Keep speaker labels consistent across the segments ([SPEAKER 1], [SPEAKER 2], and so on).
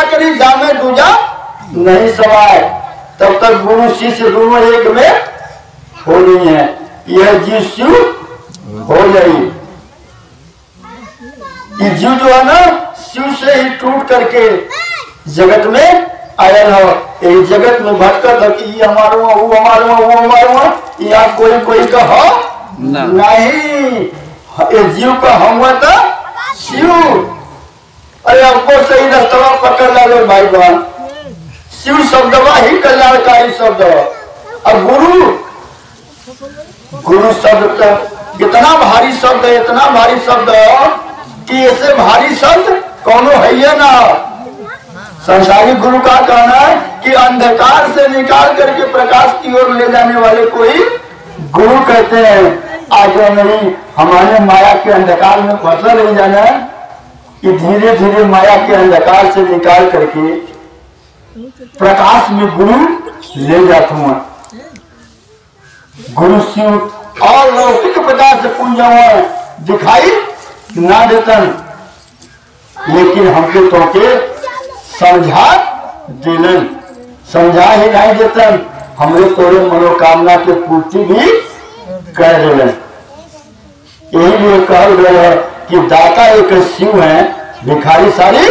[SPEAKER 1] करी जामे दूजा नहीं समाये, तब तक गुरु शिष्य दोनों एक में हो नहीं है। यह जीव शिव हो जाए। ये जीव जो है ना शिव से ही टूट करके जगत में आयल हो। ये जगत में भटकत हो कि ये हमारा वो हमारा वो हमारा, यहाँ कोई कहो नहीं। ये जीव का हम था शिव। अरे हमको सही रास्ता पकड़ ला भाई बहन। शिव शब्द ही कल्याणकारी शब्द। अब गुरु शब्द का इतना भारी शब्द है, इतना भारी शब्द कि ऐसे भारी शब्द कौनो है ना। संसारी गुरु का कहना है कि अंधकार से निकाल करके प्रकाश की ओर ले जाने वाले को ही गुरु कहते हैं। आज नहीं हमारे माया के अंधकार में फंसा नहीं जाना है कि धीरे धीरे माया के अंधकार से निकाल करके प्रकाश में गुरु ले जाता हूँ। गुरु शिव और लौकिक प्रकार से पुंज दिखाई ना देता, लेकिन हमके तो के समझा दिलन, समझा ही नहीं देता। हमरे तोरे मनोकामना के पूर्ति भी कर दिलन। यही लिए कहल गया है कि दाता एक शिव है, भिखारी सारी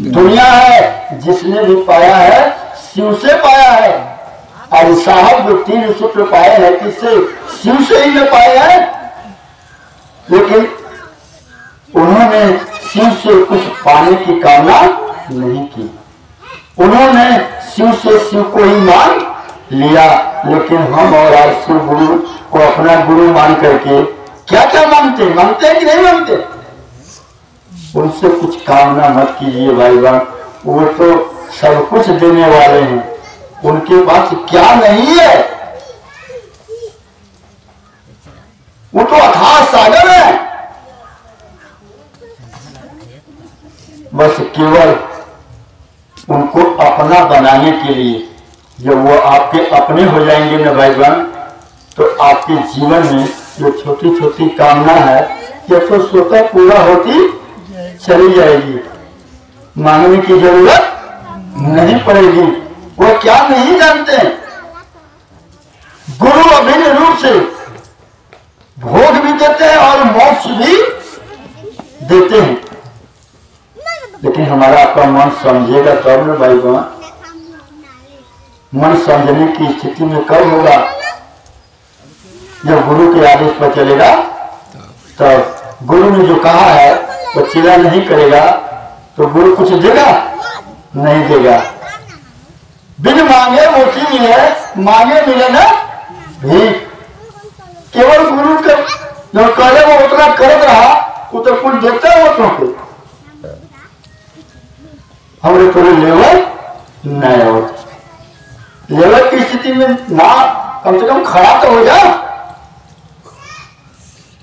[SPEAKER 1] दुनिया है। जिसने भी पाया है शिव से पाया है। और साहब जो 3 सूत्र पाए हैं किससे? शिव से ही न पाए हैं। लेकिन उन्होंने शिव से कुछ पाने की कामना नहीं की। उन्होंने शिव से शिव को ही मान लिया। लेकिन हम और आज शिव गुरु को अपना गुरु मान करके क्या क्या मानते हैं कि नहीं मानते? उनसे कुछ कामना मत कीजिए भाई बहन। वो तो सब कुछ देने वाले हैं। उनके पास क्या नहीं है? वो तो अथाह सागर है। बस केवल उनको अपना बनाने के लिए, जब वो आपके अपने हो जाएंगे ना भाई बहन, तो आपके जीवन में जो छोटी छोटी कामना है ये तो स्वतः पूरा होती चली जाएगी। मांगने की जरूरत नहीं पड़ेगी। वो क्या नहीं जानते? गुरु अभिन्न रूप से भोग भी देते हैं और मोक्ष भी देते हैं। लेकिन हमारा आपका मन समझेगा तब ना भाई बहन। मन समझने की स्थिति में कब होगा? जब गुरु के आदेश पर चलेगा। तब गुरु ने जो कहा है वो चिल्ला नहीं करेगा तो गुरु कुछ देगा नहीं देगा। बिन मांगे मोती मिले, मांगे मिले ना भी। केवल गुरु के जो करे वो उतना करत रहा, वो तो कुछ देता है वो तो हमरे थोड़े लेवल नहीं होते। लेवल की स्थिति में ना कम से कम खड़ा तो हो जा।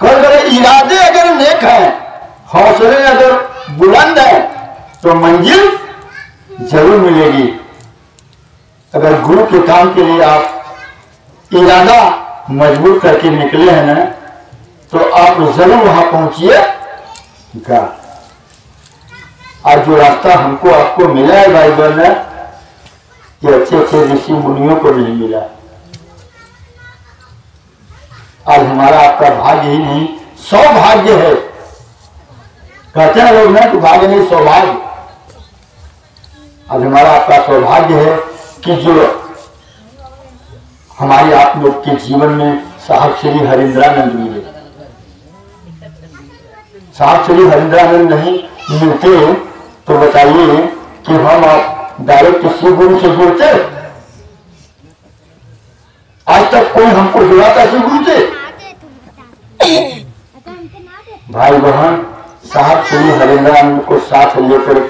[SPEAKER 1] कर इरादे अगर नेक है, हौसले अगर बुलंद है तो मंजिल जरूर मिलेगी। अगर गुरु के काम के लिए आप इरादा मजबूत करके निकले हैं ना, तो आप जरूर वहां पहुंचिएगा। आज जो रास्ता हमको आपको मिला है भाई बहन, ये अच्छे अच्छे ऋषि मुनियों को नहीं मिला। आज हमारा आपका भाग्य ही नहीं सौभाग्य है। कहते हैं लोग ना कि भाग्य नहीं सौभाग्य। आज हमारा आपका सौभाग्य है कि जो हमारे आप लोग के जीवन में साहब श्री हरिंद्रानंद मिले। साहब श्री हरिंद्रानंद नहीं मिलते तो बताइए कि हम आप डायरेक्ट शिव गुरु से जुड़ते? आज तक कोई हमको जुड़ा था शिव गुरु से? भाई बहन, साहब श्री हरिंद्रानंद को साथ लेकर,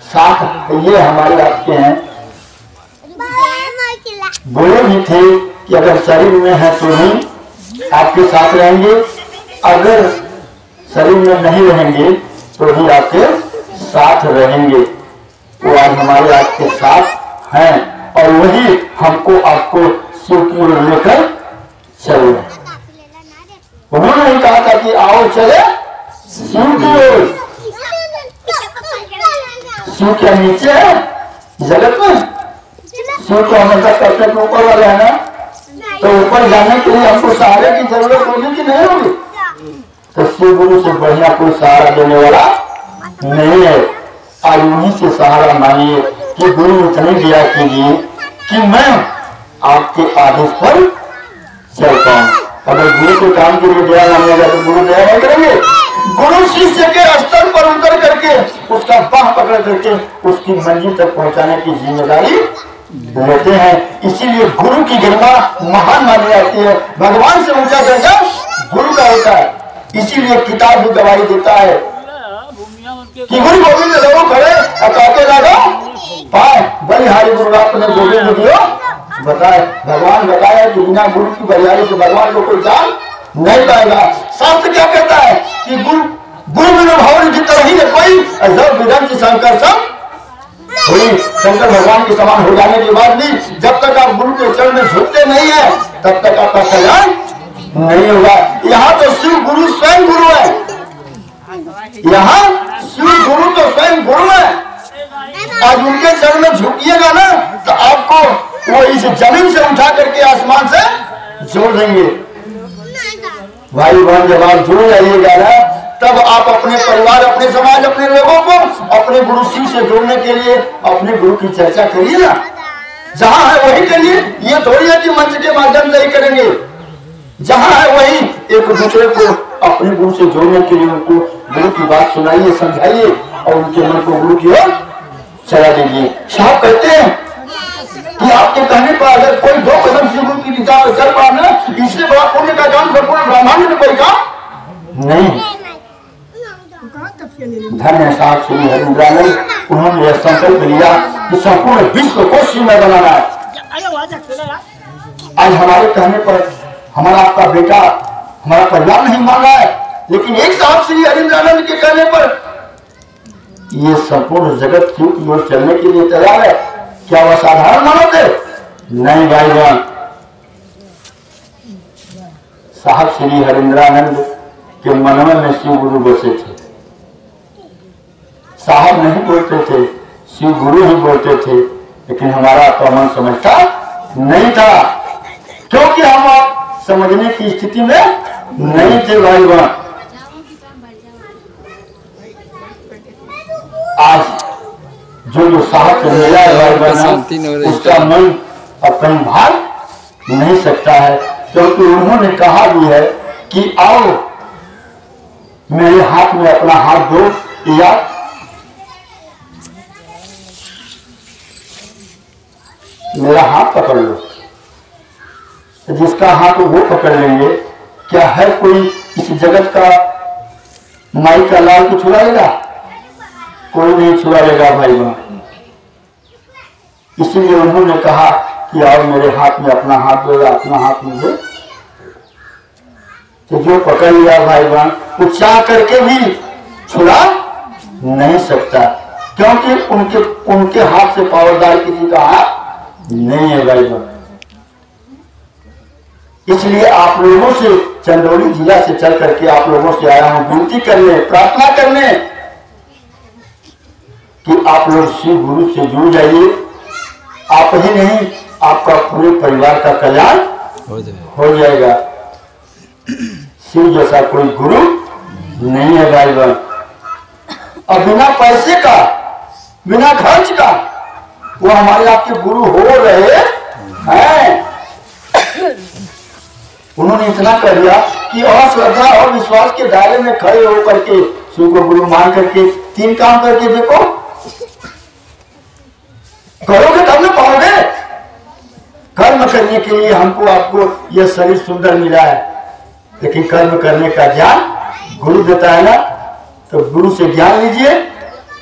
[SPEAKER 1] साथ ये हमारे आपके हैं, बोले भी थे कि अगर शरीर में है तो ही आपके साथ रहेंगे, अगर शरीर में नहीं रहेंगे तो ही आपके साथ रहेंगे। वो आज हमारे आपके साथ हैं और वही हमको आपको शिव की ओर लेकर चले। उन्होंने ही कहा था कि आओ चले शिव की ओर। शिव क्या नीचे है जगत में? शिव तो हमेशा करते के ऊपर वाले है ना, तो ऊपर जाने के लिए हमको सहारे की जरूरत होगी कि नहीं होगी? तो शिव गुरु से बढ़िया कोई सहारा देने वाला नहीं है। आज उन्हीं से सहारा मांगिए कि गुरु इतने दया कीजिए कि मैं आपके आदेश पर चल पाऊं। अगर गुरु के काम के लिए दया मांगेगा तो गुरु दया नहीं करेंगे। गुरु शिष्य के स्तर पर उतर करके उसका बाह पकड़ करके उसकी मंजिल तक पहुंचाने की जिम्मेदारी लेते हैं। इसीलिए गुरु की गरिमा महान मानी जाती है। भगवान से ऊंचा दर्जा गुरु का होता है। इसीलिए किताब भी गवाही देता है कि गुरु गोविंद लोगों खड़े कहते लगा पाए बलिहारी गुरु अपने गोविंद दियो बताए। भगवान बताया कि बिना गुरु की बलिहारी से भगवान को कोई जान नहीं पाएगा। शास्त्र क्या कहता है कि गुरु बिना भाव की तरह ही कोई जब विधि शंकर सब कोई शंकर भगवान के समान हो जाने के बाद भी जब तक आप गुरु के चरण में झुकते नहीं है तब तक आपका कल्याण नहीं होगा। यहाँ तो शिव गुरु स्वयं गुरु है, यहाँ शिव गुरु तो स्वयं गुरु है। आज उनके चरण में झुकिएगा ना तो आपको वो इस जमीन से उठा करके आसमान से जोड़ देंगे। भाई बहन जब आप जुड़ जाइएगा ना तब आप अपने परिवार, अपने समाज, अपने लोगों को अपने गुरु शिव से जोड़ने के लिए अपने गुरु की चर्चा करिए ना। जहां है वही करिए, ये थोड़ी है कि मंच के माध्यम से ही करेंगे। जहां है वही एक दूसरे को अपने गुरु से जोड़ने के लिए उनको गुरु की बात सुनाइए, समझाइए और उनके मन को गुरु की ओर चला दीजिए। साहब कहते हैं कि आपके कहने पर अगर कोई 2 कदम शिव गुरु की दिशा में चल पाना इससे बड़ा पुण्य का काम संपूर्ण ब्रह्मांड में कोई काम नहीं। धन्य साहब श्री हरिंद्रानंद, उन्होंने यह संकल्प लिया कि संपूर्ण विश्व को शिवमय बनाना है। आज हमारे कहने पर हमारा आपका बेटा, हमारा परिवार नहीं मान रहा है, लेकिन एक साहब श्री हरिंद्रानंद के कहने पर ये संपूर्ण जगत शिव की ओर चलने के लिए तैयार है। क्या वह साधारण मानव थे? नहीं भाई बहन, साहब श्री हरिंद्रानंद के मन में शिव गुरु बसे थे। साहब नहीं बोलते थे, शिव गुरु ही बोलते थे, लेकिन हमारा तो मन समझता नहीं था क्योंकि हम आप समझने की स्थिति में नहीं थे भाई बहन। आज जो साहब से मिला है भाई बहन उसका मन अब कहीं भाग नहीं सकता है, क्योंकि उन्होंने कहा भी है कि आओ मेरे हाथ में अपना हाथ दो या मेरा हाथ पकड़ लो। जिसका हाथ वो पकड़ लेंगे, क्या है कोई इस जगत का माई का लाल को छुड़ा लेगा? कोई नहीं छुड़ा लेगा भाई बहन। इसीलिए उन्होंने कहा कि आओ मेरे हाथ में अपना हाथ दो, अपना हाथ में दो। तो जो पकड़ लिया भाई बहन वो चाह करके भी छुड़ा नहीं सकता, क्योंकि उनके हाथ से पावरदार किसी का हाथ नहीं है भाई बहन। इसलिए आप लोगों से, चंदौली जिला से चल करके आप लोगों से आया हूं विनती करने, प्रार्थना करने कि आप लोग शिव गुरु से जुड़ जाइए। आप ही नहीं, आपका पूरे परिवार का कल्याण हो जाएगा। शिव जैसा कोई गुरु नहीं है भाई बहन। और बिना पैसे का, बिना खर्च का वो हमारे आपके गुरु हो रहे हैं। उन्होंने इतना कर दिया कि और श्रद्धा और विश्वास के दायरे में खड़े होकर के शिव को गुरु मान करके 3 काम करके देखो, करोगे तब ना पाओगे। कर्म करने के लिए हमको आपको यह शरीर सुंदर मिला है, लेकिन कर्म करने का ज्ञान गुरु देता है ना, तो गुरु से ज्ञान लीजिए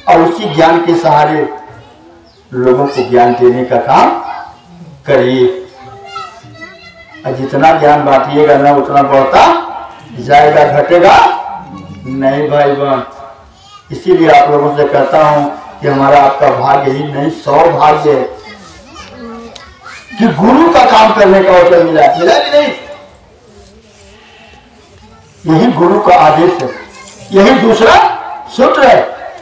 [SPEAKER 1] और उसी ज्ञान के सहारे लोगों को ज्ञान देने का काम करिए। जितना ज्ञान बांटिएगा ना उतना बढ़ता जाएगा, घटेगा नहीं भाई बहन। इसीलिए आप लोगों से कहता हूं कि हमारा आपका भाग्य ही नहीं सौभाग्य है कि गुरु का काम करने का अवसर मिला कि नहीं। यही गुरु का आदेश है, यही दूसरा सूत्र है।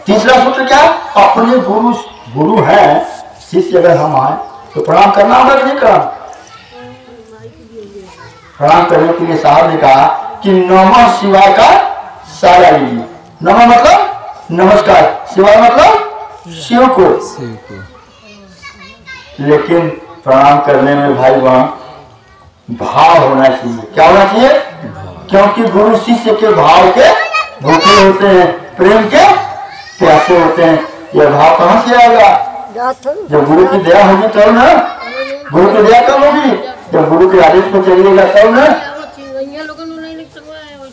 [SPEAKER 1] तीसरा सूत्र क्या? अपने गुरु है शिष्य अगर हम आए तो प्रणाम करना होगा कि नहीं करना? प्रणाम करने के लिए साहब ने कहा कि नमः शिवाय का सारा लीजिए। नमः मतलब नमस्कार, शिवाय मतलब शिव को। लेकिन प्रणाम करने में भाई बहन भाव होना चाहिए। क्या होना चाहिए? क्योंकि गुरु शिष्य के भाव के भूखे होते हैं, प्रेम के प्यासे होते हैं। यह भाव कहां से आएगा? जब गुरु की दया होगी तब ना। गुरु की दया कब होगी? जब गुरु के आदेश पर चलिएगा तब ना।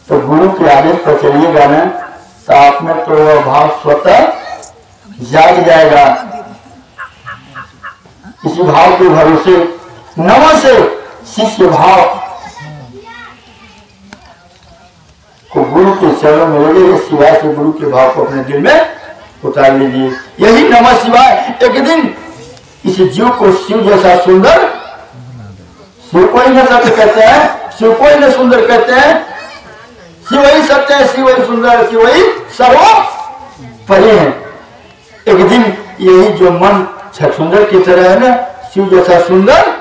[SPEAKER 1] तो गुरु के आदेश पर चलिएगा ना तो आप में तो वह भाव स्वतः जाग जाएगा। इसी भाव के भरोसे नमः से शिष्य भाव को गुरु के चरणों में लगे। शिवाय से गुरु के भाव को अपने दिल में उतार लीजिए। यही नमः शिवाय एक दिन इस जीव को शिव जैसा सुंदर, शिव को ही न सत्य कहते हैं, शिव को ही न सुंदर कहते हैं। शिव ही सत्य है, शिव ही सुंदर है, शिव ही सर्वोपरि है। एक दिन यही जो मन छछुंदर की तरह है ना, शिव जैसा सुंदर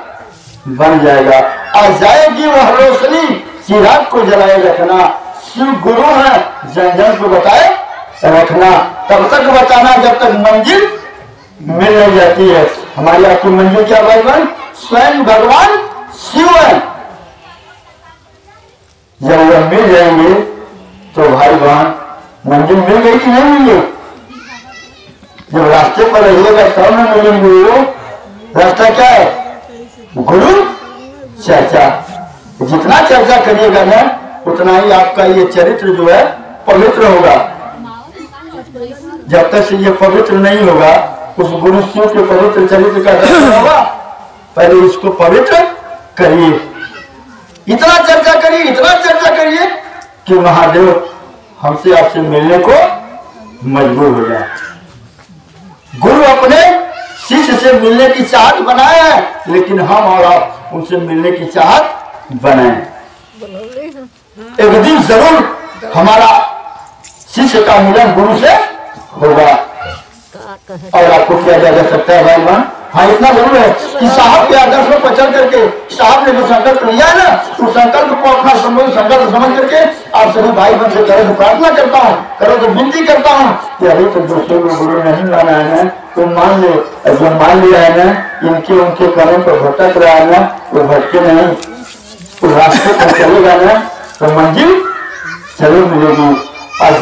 [SPEAKER 1] बन जाएगा। आ जाएगी वह रोशनी, चिराग को जलाए रखना। शिव गुरु है, जन जन को बताए रखना। तब तक बताना जब तक मंजिल मिल नहीं जाती है। हमारी आपकी मंजिल क्या भाई बहन? स्वयं भगवान शिव है। जब वह मिल जाएंगे तो भाई बहन मंजिल मिल गई कि नहीं मिली? जब रास्ते पर रहिएगा तब न मिलेंगे। वो रास्ता क्या है? गुरु चर्चा। जितना चर्चा करिएगा ना उतना ही आपका ये चरित्र जो है पवित्र होगा। जब तक से ये पवित्र नहीं होगा उस गुरु शिव के पवित्र चरित्र का दर्शन होगा। पहले इसको पवित्र करिए, इतना चर्चा करिए, इतना चर्चा करिए कि महादेव हमसे आपसे मिलने को मजबूर हो जाए। गुरु अपने शिष्य से मिलने की चाहत बनाए हैं, लेकिन हम और आप उनसे मिलने की चाहत बनाए। एक दिन जरूर हमारा शिष्य का मिलन गुरु से होगा। और आपको किया जा सकता है भाई बहन? हाँ, इतना जरूर है कि साहब के आदर्शों पर चल करके साहब ने जो संकल्प लिया है ना, उस संकल्प को अपना संकल्प समझ करके आप सभी भाई बहन से करो तो प्रार्थना करता हूँ, करो तो विनती करता हूँ कि अभी तो दूसरे को गुरु नहीं माना है ना तो मान ले। जो मान लिया है ना, इनके उनके कदम पर भटक रहा है ना, वो भटके नहीं, तो रास्ते पर चलेगा ना तो मंजिल जरूर मिलेगी। और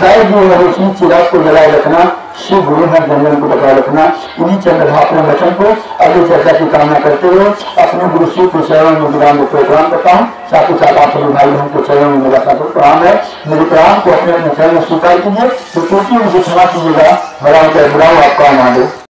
[SPEAKER 1] चिराग को जलाए रखना, शिव गुरु है, जंगल को बचाए रखना। इन्हीं चंद्रभा अपने वचन को अगली चर्चा की कामना करते हुए अपने गुरु शिव के चरणों में विराम प्रणाम करता हूँ। साथ ही साथ आप सभी भाई बहन के चरणों में मेरा साथ प्रणाम है। मेरे प्रणाम को अपने अपने चरण में स्वीकार कीजिए, तो टूटी उनसे क्षमा कीजिएगा। बड़ा आपका महादेव।